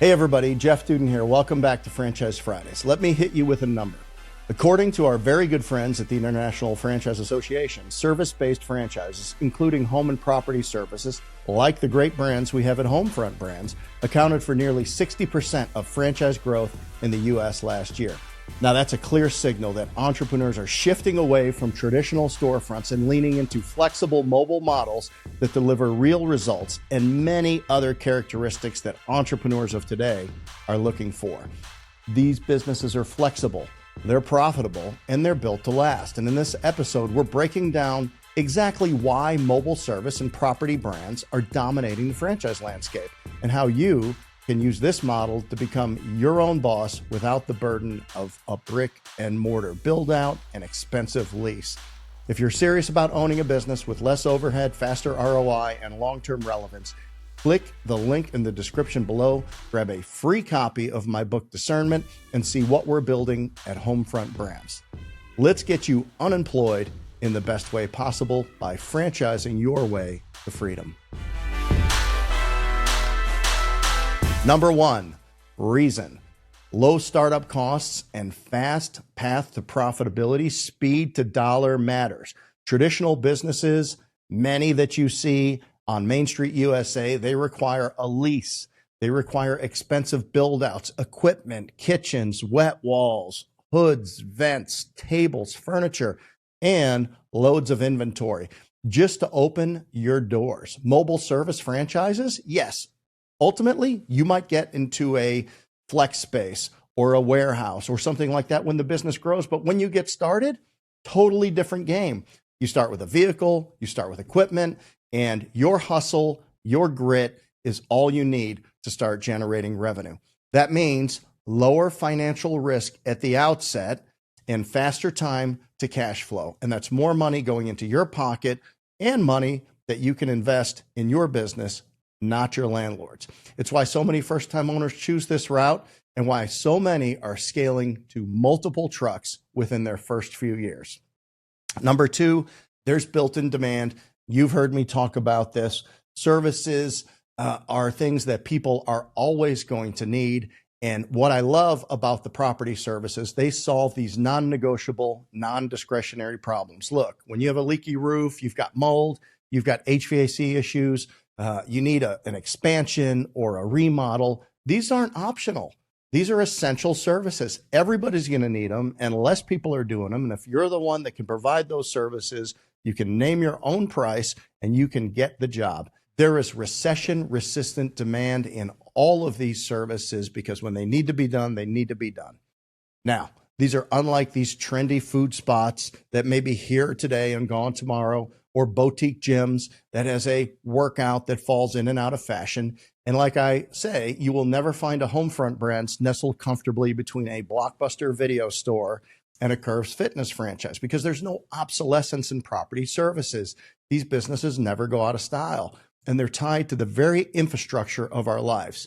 Hey everybody, Jeff Dudan here. Welcome back to Franchise Fridays. Let me hit you with a number. According to our very good friends at the International Franchise Association, service-based franchises, including home and property services, like the great brands we have at Homefront Brands, accounted for nearly 60% of franchise growth in the U.S. last year. Now that's a clear signal that entrepreneurs are shifting away from traditional storefronts and leaning into flexible mobile models that deliver real results and many other characteristics that entrepreneurs of today are looking for. These businesses are flexible, they're profitable, and they're built to last. And in this episode, we're breaking down exactly why mobile service and property brands are dominating the franchise landscape and how you can use this model to become your own boss without the burden of a brick and mortar build out and expensive lease. If you're serious about owning a business with less overhead, faster ROI, and long-term relevance, click the link in the description below, grab a free copy of my book Discernment, and see what we're building at Homefront Brands. Let's get you unemployed in the best way possible by franchising your way to freedom. Number one, reason. Low startup costs and fast path to profitability, speed to dollar matters. Traditional businesses, many that you see on Main Street USA, they require a lease. They require expensive build-outs, equipment, kitchens, wet walls, hoods, vents, tables, furniture, and loads of inventory just to open your doors. Mobile service franchises, yes. Ultimately, you might get into a flex space or a warehouse or something like that when the business grows. But when you get started, totally different game. You start with a vehicle, you start with equipment, and your hustle, your grit is all you need to start generating revenue. That means lower financial risk at the outset and faster time to cash flow. And that's more money going into your pocket and money that you can invest in your business, not your landlords. It's why so many first-time owners choose this route and why so many are scaling to multiple trucks within their first few years. Number two, there's built-in demand. You've heard me talk about this. Services are things that people are always going to need. And what I love about the property services, they solve these non-negotiable, non-discretionary problems. Look, when you have a leaky roof, you've got mold, you've got HVAC issues, you need an expansion or a remodel. These aren't optional. These are essential services. Everybody's going to need them, and less people are doing them. And if you're the one that can provide those services, you can name your own price and you can get the job. There is recession-resistant demand in all of these services because when they need to be done, they need to be done. Now, these are unlike these trendy food spots that may be here today and gone tomorrow, or boutique gyms that has a workout that falls in and out of fashion. And like I say, you will never find a Homefront Brands nestled comfortably between a Blockbuster video store and a Curves Fitness franchise because there's no obsolescence in property services. These businesses never go out of style, and they're tied to the very infrastructure of our lives,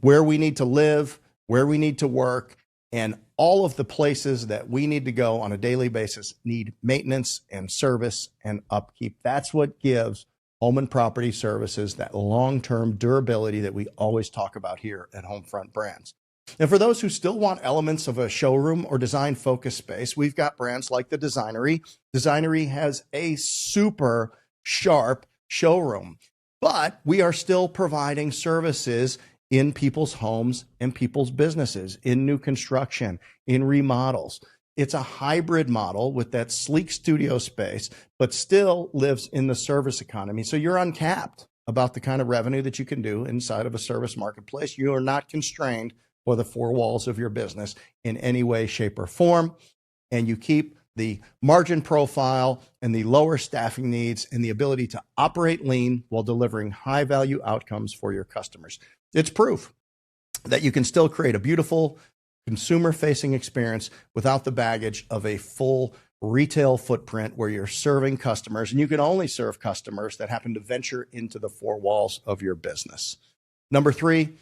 where we need to live, where we need to work, and all of the places that we need to go on a daily basis need maintenance and service and upkeep. That's what gives home and property services that long-term durability that we always talk about here at Homefront Brands. And for those who still want elements of a showroom or design-focused space, we've got brands like the Designery. Designery has a super sharp showroom, but we are still providing services in people's homes and people's businesses, in new construction, in remodels. It's a hybrid model with that sleek studio space, but still lives in the service economy. So you're uncapped about the kind of revenue that you can do inside of a service marketplace. You are not constrained by the four walls of your business in any way, shape, or form. And you keep the margin profile and the lower staffing needs and the ability to operate lean while delivering high value outcomes for your customers. It's proof that you can still create a beautiful consumer-facing experience without the baggage of a full retail footprint where you're serving customers, and you can only serve customers that happen to venture into the four walls of your business. Number three,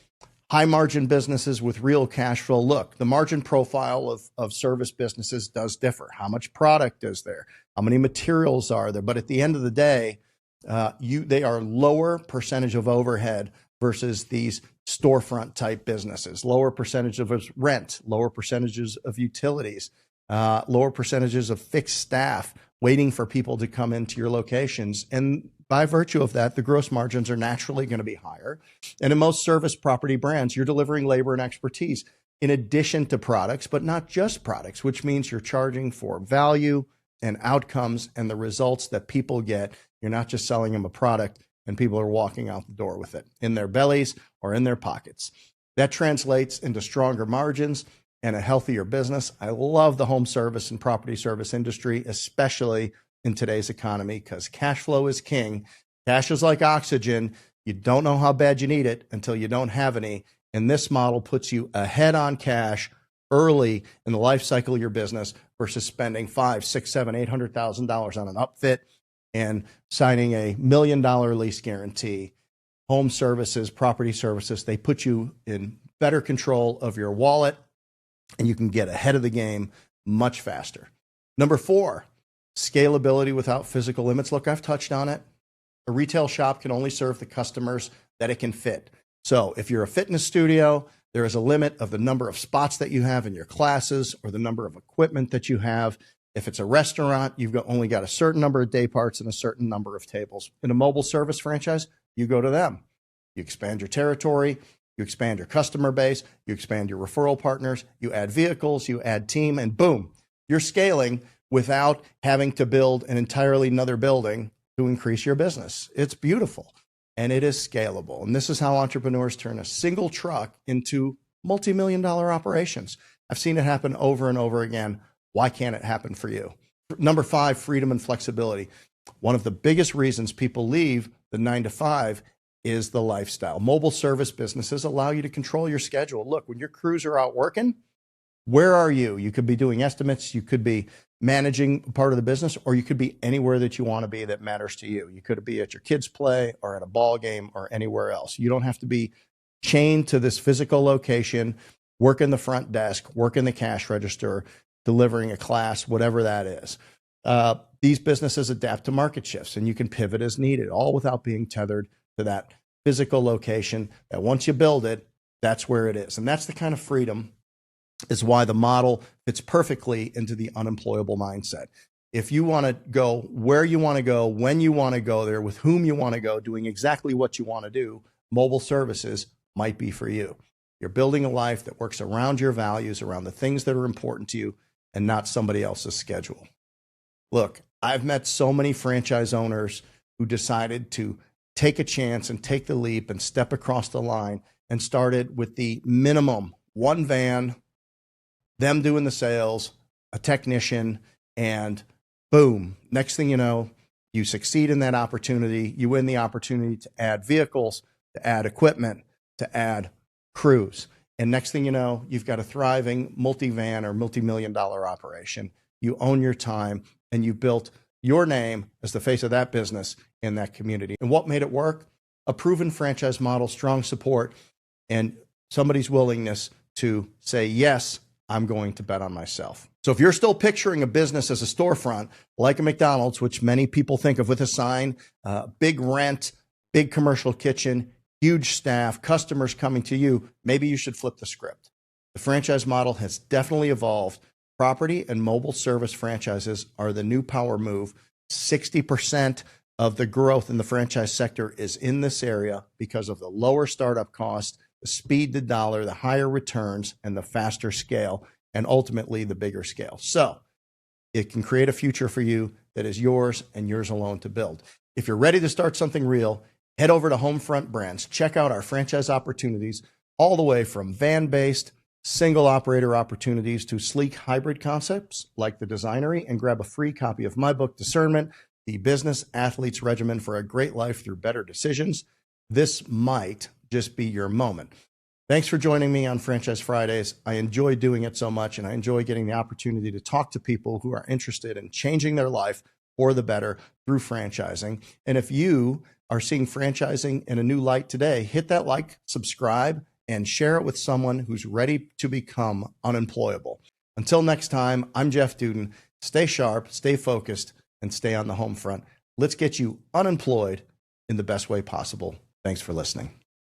high margin businesses with real cash flow. Look, the margin profile of service businesses does differ. How much product is there? How many materials are there? But at the end of the day, they are lower percentage of overhead versus these storefront type businesses. Lower percentage of rent, lower percentages of utilities, lower percentages of fixed staff waiting for people to come into your locations. And by virtue of that, the gross margins are naturally going to be higher. And in most service property brands, you're delivering labor and expertise in addition to products, but not just products, which means you're charging for value and outcomes and the results that people get. You're not just selling them a product and people are walking out the door with it in their bellies or in their pockets. That translates into stronger margins and a healthier business. I love the home service and property service industry, especially in today's economy, because cash flow is king. Cash is like oxygen. You don't know how bad you need it until you don't have any. And this model puts you ahead on cash early in the life cycle of your business versus spending $500,000, $600,000, $700,000, $800,000 on an upfit and signing $1 million lease guarantee. Home services, property services, they put you in better control of your wallet, and you can get ahead of the game much faster. Number 4, scalability without physical limits. Look, I've touched on it. A retail shop can only serve the customers that it can fit. So if you're a fitness studio, there is a limit of the number of spots that you have in your classes or the number of equipment that you have. If it's a restaurant, you've only got a certain number of day parts and a certain number of tables. In a mobile service franchise, you go to them. You expand your territory, you expand your customer base, you expand your referral partners, you add vehicles, you add team, and boom, you're scaling without having to build an entirely another building to increase your business. It's beautiful and it is scalable. And this is how entrepreneurs turn a single truck into multi-million-dollar operations. I've seen it happen over and over again. Why can't it happen for you? Number 5, freedom and flexibility. One of the biggest reasons people leave the 9-to-5 is the lifestyle. Mobile service businesses allow you to control your schedule. Look, when your crews are out working, where are you? You could be doing estimates, you could be managing part of the business, or you could be anywhere that you want to be that matters to you. You could be at your kids' play or at a ball game or anywhere else. You don't have to be chained to this physical location, work in the front desk, work in the cash register, delivering a class, whatever that is. These businesses adapt to market shifts and you can pivot as needed, all without being tethered to that physical location that once you build it, that's where it is. And that's the kind of freedom is why the model fits perfectly into the unemployable mindset. If you want to go where you want to go, when you want to go there, with whom you want to go, doing exactly what you want to do, mobile services might be for you. You're building a life that works around your values, around the things that are important to you, and not somebody else's schedule. Look, I've met so many franchise owners who decided to take a chance and take the leap and step across the line and started with the minimum, 1 van, them doing the sales, a technician, and boom, next thing you know, you succeed in that opportunity. You win the opportunity to add vehicles, to add equipment, to add crews. And next thing you know, you've got a thriving multi-van or multi-million-dollar operation. You own your time and you built your name as the face of that business in that community. And what made it work? A proven franchise model, strong support, and somebody's willingness to say, yes, I'm going to bet on myself. So if you're still picturing a business as a storefront, like a McDonald's, which many people think of with a sign, big rent, big commercial kitchen, huge staff, customers coming to you, maybe you should flip the script. The franchise model has definitely evolved. Property and mobile service franchises are the new power move. 60% of the growth in the franchise sector is in this area because of the lower startup cost, the speed to dollar, the higher returns, and the faster scale, and ultimately the bigger scale. So it can create a future for you that is yours and yours alone to build. If you're ready to start something real, head over to Homefront Brands. Check out our franchise opportunities all the way from van-based, single operator opportunities to sleek hybrid concepts like the Designery, and grab a free copy of my book, Discernment, the Business Athlete's Regimen for a Great Life Through Better Decisions. This might just be your moment. Thanks for joining me on Franchise Fridays. I enjoy doing it so much, and I enjoy getting the opportunity to talk to people who are interested in changing their life for the better through franchising. And if you are seeing franchising in a new light today, hit that like, subscribe, and share it with someone who's ready to become unemployable. Until next time, I'm Jeff Dudan. Stay sharp, stay focused, and stay on the home front. Let's get you unemployed in the best way possible. Thanks for listening.